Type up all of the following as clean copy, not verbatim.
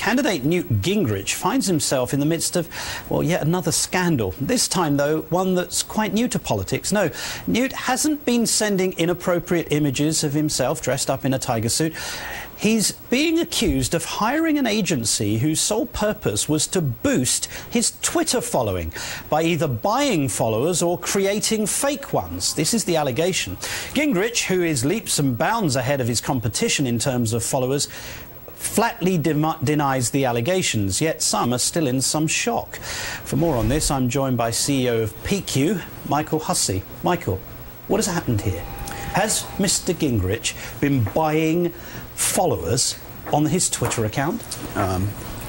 Candidate Newt Gingrich finds himself in the midst of, well, yet another scandal. This time, though, one that's quite new to politics. No, Newt hasn't been sending inappropriate images of himself dressed up in a tiger suit. He's being accused of hiring an agency whose sole purpose was to boost his Twitter following by either buying followers or creating fake ones. This is the allegation. Gingrich, who is leaps and bounds ahead of his competition in terms of followers, flatly denies the allegations, yet some are still in some shock. For more on this, I'm joined by CEO of PeekYou, Michael Hussey. Michael, what has happened here? Has Mr. Gingrich been buying followers on his Twitter account?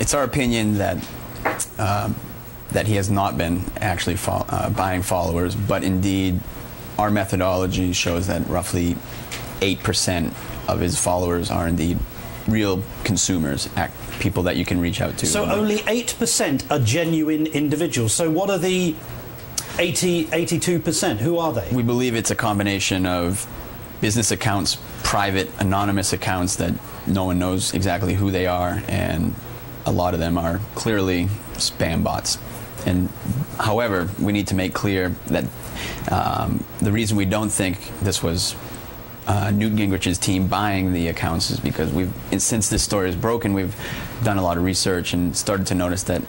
It's our opinion that that he has not been actually buying followers, but indeed our methodology shows that roughly 8% of his followers are indeed real consumers, people that you can reach out to. So only 8% are genuine individuals. So what are the 82%? Who are they? We believe it's a combination of business accounts, private, anonymous accounts that no one knows exactly who they are, and a lot of them are clearly spam bots. And however, we need to make clear that the reason we don't think this was Newt Gingrich's team buying the accounts is because since this story is broken, we've done a lot of research and started to notice that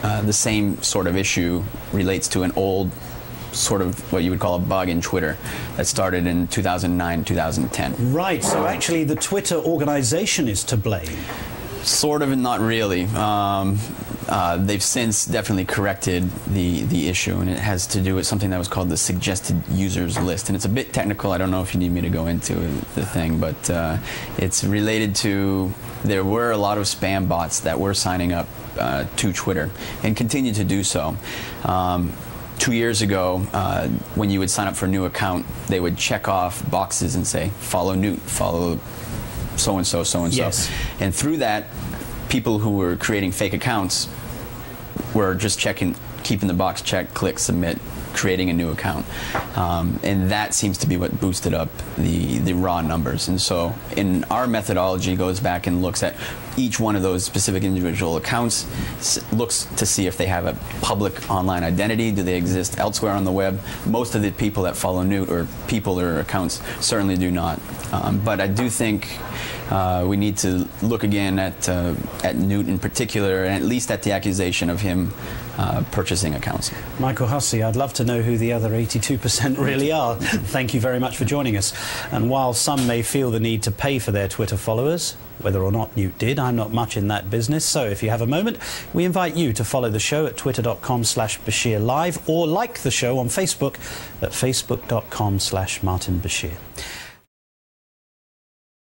the same sort of issue relates to an old sort of what you would call a bug in Twitter that started in 2009, 2010. Right, so actually the Twitter organization is to blame. Sort of and not really. They've since definitely corrected the issue, and it has to do with something that was called the suggested users list. And it's a bit technical. I don't know if you need me to go into the thing, but it's related to, there were a lot of spam bots that were signing up to Twitter and continue to do so. 2 years ago, when you would sign up for a new account, they would check off boxes and say, follow Newt, follow so-and-so, so-and-so. Yes. And through that, people who were creating fake accounts were just keeping the box checked, click, submit, creating a new account. And that seems to be what boosted up the raw numbers. And so in our methodology, goes back and looks at each one of those specific individual accounts, looks to see if they have a public online identity, do they exist elsewhere on the web. Most of the people that follow Newt, or people or accounts, certainly do not. But I do think we need to look again at Newt in particular, and at least at the accusation of him purchasing accounts. Michael Hussey, I'd love to know who the other 82% really are. Thank you very much for joining us. And while some may feel the need to pay for their Twitter followers, whether or not Newt did, I'm not much in that business. So if you have a moment, we invite you to follow the show at twitter.com/Bashir Live, or like the show on Facebook at facebook.com/Martin Bashir.